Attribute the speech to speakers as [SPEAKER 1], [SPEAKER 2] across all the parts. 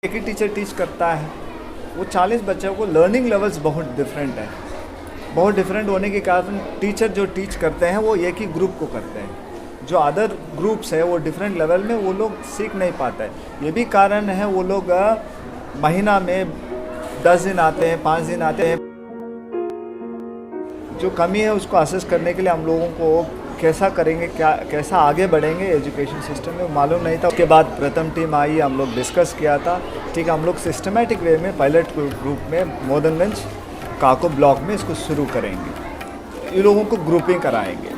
[SPEAKER 1] एक ही teacher teach करता है, वो 40 बच्चों को लर्निंग लेवल्स बहुत डिफरेंट है। बहुत डिफरेंट होने के कारण टीचर जो टीच करते हैं वो एक ही ग्रुप को करते हैं। जो अदर ग्रुप्स है वो डिफरेंट लेवल में वो लोग सीख नहीं पाते हैं। ये भी कारण है वो लोग महीना में 10 दिन आते हैं, 5 दिन आते हैं। जो कमी है उसको असेस करने के लिए हम लोगों को कैसा करेंगे, कैसा आगे बढ़ेंगे एजुकेशन सिस्टम में मालूम नहीं था। उसके बाद प्रथम टीम आई, हम लोग डिस्कस किया था। ठीक है, हम लोग सिस्टमेटिक वे में पायलट ग्रुप में मोदनगंज काको ब्लॉक में इसको शुरू करेंगे। ये लोगों को ग्रुपिंग कराएंगे।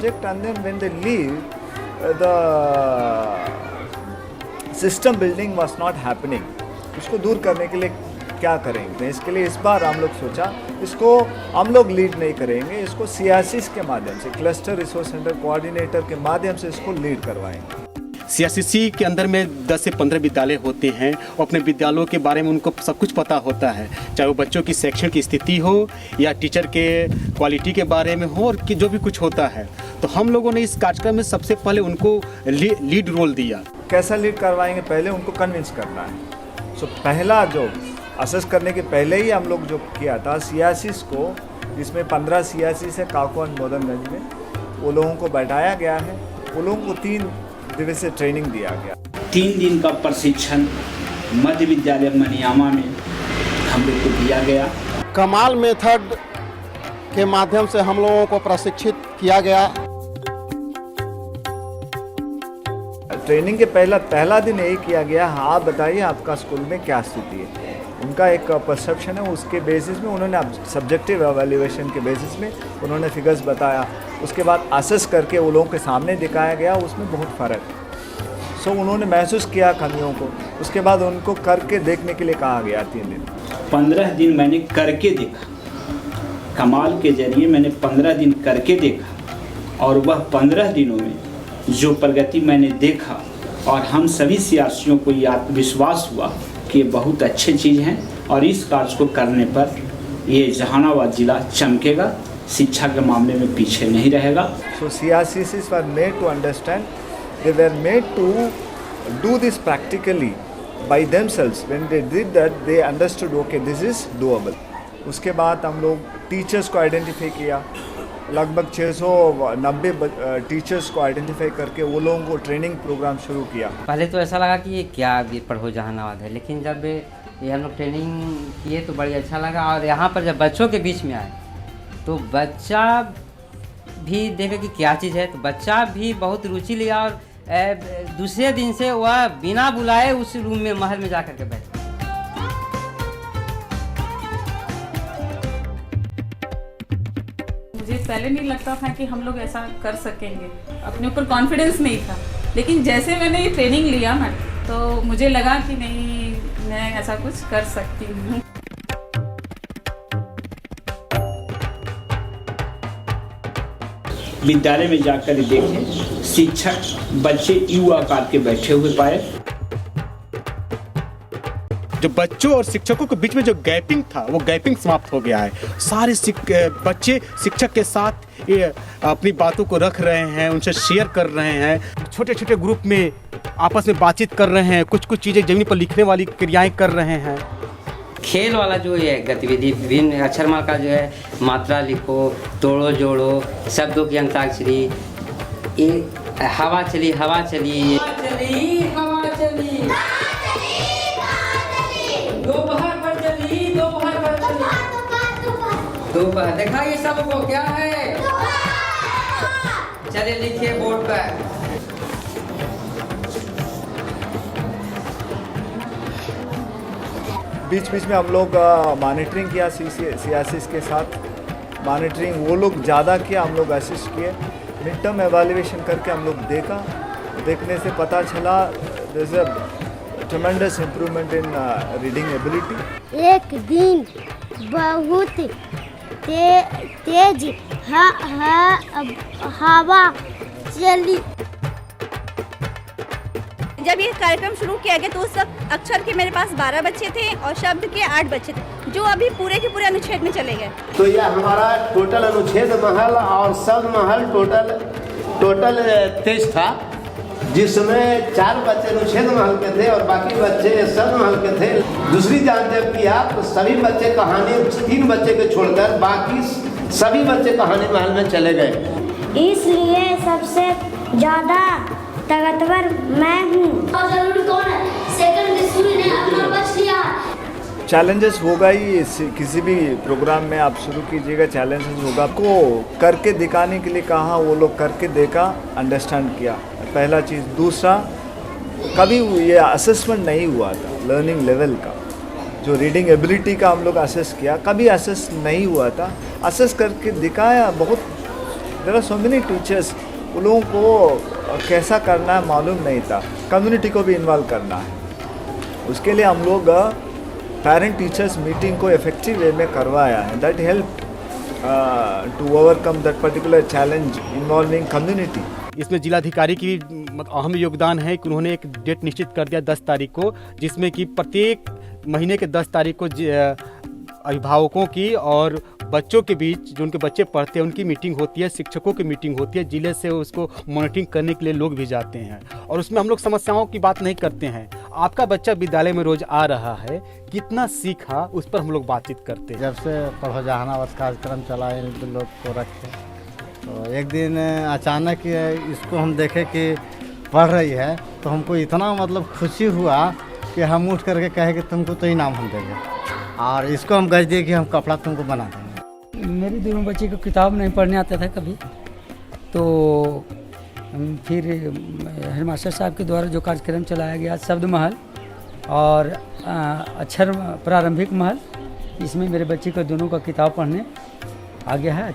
[SPEAKER 1] And then when they leave, the system building was not happening. उसको दूर करने के लिए क्या करेंगे? इसके लिए इस बार हम लोग सोचा इसको हम लोग लीड नहीं करेंगे, इसको CRCs के माध्यम से, क्लस्टर रिसोर्स सेंटर कोऑर्डिनेटर के माध्यम से इसको लीड करवाएंगे।
[SPEAKER 2] CRCC के अंदर में 10 से 15 विद्यालय होते हैं और अपने विद्यालयों के बारे में उनको सब कुछ पता होता है, चाहे वो बच्चों की शैक्षणिक स्थिति हो या टीचर के क्वालिटी के बारे में हो और कि जो भी कुछ होता है। तो हम लोगों ने इस कार्यक्रम में सबसे पहले उनको लीड रोल दिया।
[SPEAKER 1] कैसा लीड करवाएंगे? पहले उनको कन्विंस करना है। सो पहला जो असेस करने के पहले ही हम लोग जो किया था CRCs को, जिसमें 15 CRCs है काको एंड मोदनगंज में, वो लोगों को बैठाया गया है। वो लोगों को 3 दिवसीय ट्रेनिंग दिया गया।
[SPEAKER 3] 3 दिन का प्रशिक्षण मध्य विद्यालय मनियामा में हम लोग को दिया गया।
[SPEAKER 4] कमाल मेथड के माध्यम से हम लोगों को प्रशिक्षित किया गया।
[SPEAKER 1] ट्रेनिंग के पहला दिन यही किया गया, हाँ आप बताइए आपका स्कूल में क्या स्थिति है। उनका एक परसेप्शन है, उसके बेसिस में उन्होंने सब्जेक्टिव एवेल्यूएशन के बेसिस में उन्होंने फिगर्स बताया। उसके बाद असेस करके वो लोगों के सामने दिखाया गया, उसमें बहुत फ़र्क है। सो उन्होंने महसूस किया कमियों को। उसके बाद उनको करके देखने के लिए कहा गया 3 दिन।
[SPEAKER 3] 15 दिन मैंने करके देखा, कमाल के जरिए मैंने 15 दिन करके देखा और वह 15 दिनों में जो प्रगति मैंने देखा और हम सभी CRCs को ये आत्मविश्वास हुआ कि ये बहुत अच्छी चीज़ है और इस कार्य को करने पर ये जहानाबाद ज़िला चमकेगा, शिक्षा के मामले में पीछे नहीं रहेगा।
[SPEAKER 1] So CRCCs were made to understand, they were made to do this practically by themselves. When they did that, they understood, okay, this is doable. उसके बाद हम लोग टीचर्स को आइडेंटिफाई किया, लगभग 690 टीचर्स को आइडेंटिफाई करके वो लोगों को ट्रेनिंग प्रोग्राम शुरू किया।
[SPEAKER 5] पहले तो ऐसा लगा कि ये क्या पढ़ो जहानाबाद है, लेकिन जब ये हम लोग ट्रेनिंग किए तो बड़ी अच्छा लगा। और यहाँ पर जब बच्चों के बीच में आए तो बच्चा भी देखा कि क्या चीज़ है, तो बच्चा भी बहुत रुचि लिया और दूसरे दिन से वह बिना बुलाए उस रूम में महल में जा कर के बैठा।
[SPEAKER 6] मुझे पहले नहीं लगता था कि हम लोग ऐसा कर सकेंगे, अपने ऊपर कॉन्फिडेंस नहीं था, लेकिन जैसे मैंने ये ट्रेनिंग लिया ना तो मुझे लगा कि नहीं, मैं ऐसा कुछ कर सकती हूँ।
[SPEAKER 3] विद्यालय में जाकर देखें, शिक्षक बच्चे यू आकार के बैठे हुए पाए।
[SPEAKER 2] जो बच्चों और शिक्षकों के बीच में जो गैपिंग था वो गैपिंग समाप्त हो गया है। सारे बच्चे शिक्षक के साथ ये अपनी बातों को रख रहे हैं, उनसे शेयर कर रहे हैं, छोटे छोटे ग्रुप में आपस में बातचीत कर रहे हैं, कुछ कुछ चीज़ें जमीन पर लिखने वाली क्रियाएं कर रहे हैं।
[SPEAKER 5] खेल वाला जो है गतिविधि, विभिन्न अक्षरमाला का जो है मात्रा लिखो, तोड़ो जोड़ो, शब्दों की अंताक्षरी, ये हवा चली हवा चली हवा चली, दोपहर पर चली दोपहर पर चली, दोपहर देखा ये सब को क्या है, चलिए लिखिए बोर्ड पर।
[SPEAKER 1] बीच बीच में हम लोग मॉनिटरिंग किया CRCs के साथ, मॉनिटरिंग वो लोग ज़्यादा किया, हम लोग असिस्ट किए। मिड टर्म एवेल्युएशन करके हम लोग देखने से पता चला there is a tremendous improvement in reading ability.
[SPEAKER 7] एक दिन बहुत तेज हवा चली।
[SPEAKER 8] जब ये कार्यक्रम शुरू किया गया तो उस वक्त अक्षर के मेरे पास 12 बच्चे थे और शब्द के 8 बच्चे थे, जो अभी पूरे के पूरे अनुच्छेद में चले गए।
[SPEAKER 9] तो यह हमारा टोटल अनुच्छेद महल और शब्द महल टोटल 23 था, जिसमें 4 बच्चे अनुच्छेद महल के थे और बाकी बच्चे शब्द महल के थे। दूसरी जांच जब किया तो सभी बच्चे कहानी, 3 बच्चे को छोड़कर बाकी सभी बच्चे कहानी महल में चले गए।
[SPEAKER 7] इसलिए सबसे ज़्यादा ताकतवर मैं हूँ। कौन है? सेकंड स्कूल ने अपना बच लिया।
[SPEAKER 1] चैलेंजेस होगा ही, किसी भी प्रोग्राम में आप शुरू कीजिएगा चैलेंजेस होगा। आपको करके दिखाने के लिए कहा, वो लोग करके देखा, अंडरस्टैंड किया, पहला चीज़। दूसरा, कभी ये असेसमेंट नहीं हुआ था लर्निंग लेवल का, जो रीडिंग एबिलिटी का हम लोग असेस किया, कभी असेस नहीं हुआ था। असेस करके दिखाया बहुत। There are so many teachers, उन लोगों को कैसा करना है मालूम नहीं था। कम्युनिटी को भी इन्वॉल्व करना है, उसके लिए हम लोग पेरेंट टीचर्स मीटिंग को इफेक्टिव वे में करवाया है। That help to overcome that particular challenge involving community.
[SPEAKER 2] इसमें जिलाधिकारी की अहम योगदान है कि उन्होंने एक डेट निश्चित कर दिया 10 तारीख को, जिसमें कि प्रत्येक महीने के 10 तारीख को अभिभावकों की और बच्चों के बीच, जो उनके बच्चे पढ़ते हैं उनकी मीटिंग होती है, शिक्षकों की मीटिंग होती है। जिले से उसको मॉनिटरिंग करने के लिए लोग भी जाते हैं और उसमें हम लोग समस्याओं की बात नहीं करते हैं। आपका बच्चा विद्यालय में रोज आ रहा है, कितना सीखा, उस पर हम लोग बातचीत करते हैं।
[SPEAKER 10] जब से पढ़ो जहानाबाद कार्यक्रम चला इन लोग को रखे, तो एक दिन अचानक इसको हम देखे कि पढ़ रही है, तो हमको इतना मतलब खुशी हुआ कि हम उठ करके कहे कि तुमको तो इनाम हम देंगे, और इसको हम कह दिए कि हम कपड़ा तुमको बना देंगे।
[SPEAKER 11] मेरी दोनों बच्ची को किताब नहीं पढ़ने आता था कभी, तो फिर हेडमास्टर साहब के द्वारा जो कार्यक्रम चलाया गया शब्द महल और अक्षर प्रारंभिक महल, इसमें मेरे बच्चे को दोनों का किताब पढ़ने आ गया है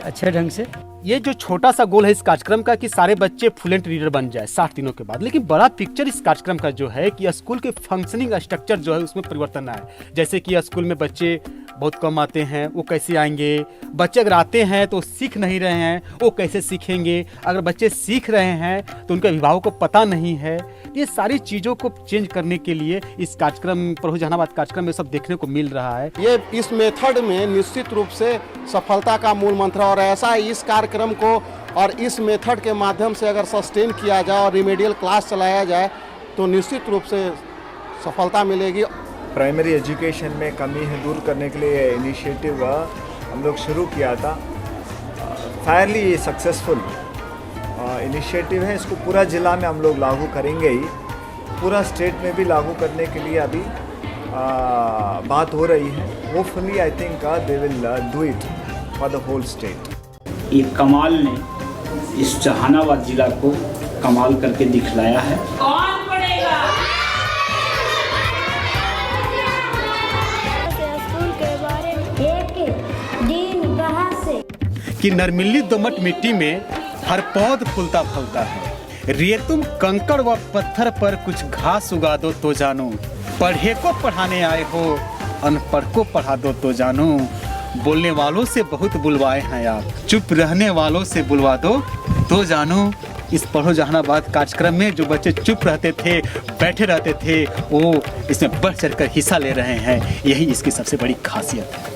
[SPEAKER 11] अच्छे ढंग से।
[SPEAKER 2] ये जो छोटा सा गोल है इस कार्यक्रम का कि सारे बच्चे फ्लुएंट रीडर बन जाए 60 दिनों के बाद, लेकिन बड़ा पिक्चर इस कार्यक्रम का जो है कि स्कूल के फंक्शनिंग स्ट्रक्चर जो है उसमें परिवर्तन आए। जैसे कि स्कूल में बच्चे बहुत कम आते हैं, वो कैसे आएंगे? बच्चे अगर आते हैं तो सीख नहीं रहे हैं, वो कैसे सीखेंगे? अगर बच्चे सीख रहे हैं तो उनके अभिभावक को पता नहीं है, ये सारी चीज़ों को चेंज करने के लिए इस कार्यक्रम प्रभु जहानाबाद कार्यक्रम में सब देखने को मिल रहा है।
[SPEAKER 4] ये इस मेथड में निश्चित रूप से सफलता का मूल मंत्र और ऐसा इस कार्यक्रम को और इस मेथड के माध्यम से अगर सस्टेन किया जाए और रिमेडियल क्लास चलाया जाए तो निश्चित रूप से सफलता मिलेगी।
[SPEAKER 1] प्राइमरी एजुकेशन में कमी है दूर करने के लिए इनिशिएटिव हम लोग शुरू किया था। फायरली सक्सेसफुल इनिशिएटिव है। इसको पूरा ज़िला में हम लोग लागू करेंगे ही, पूरा स्टेट में भी लागू करने के लिए अभी बात हो रही है। Hopefully I think they will do it for the whole state.
[SPEAKER 3] ये कमाल ने इस जहानाबाद जिला को कमाल करके दिखलाया है।
[SPEAKER 6] कौन पढ़ेगा?
[SPEAKER 7] स्कूल के बारे में एक दिन कहाँ से
[SPEAKER 2] कि नरमिल्ली दोमट मिट्टी में हर पौध फूलता फलता है। रेतुम कंकड़ व पत्थर पर कुछ घास उगा दो तो जानो, पढ़े को पढ़ाने आए हो अनपढ़ को पढ़ा दो तो जानो। बोलने वालों से बहुत बुलवाए हैं आप, चुप रहने वालों से बुलवा दो तो जानो। इस पढ़ो जहानाबाद कार्यक्रम में जो बच्चे चुप रहते थे, बैठे रहते थे, वो इसमें बढ़ चढ़कर हिस्सा ले रहे हैं। यही इसकी सबसे बड़ी खासियत है।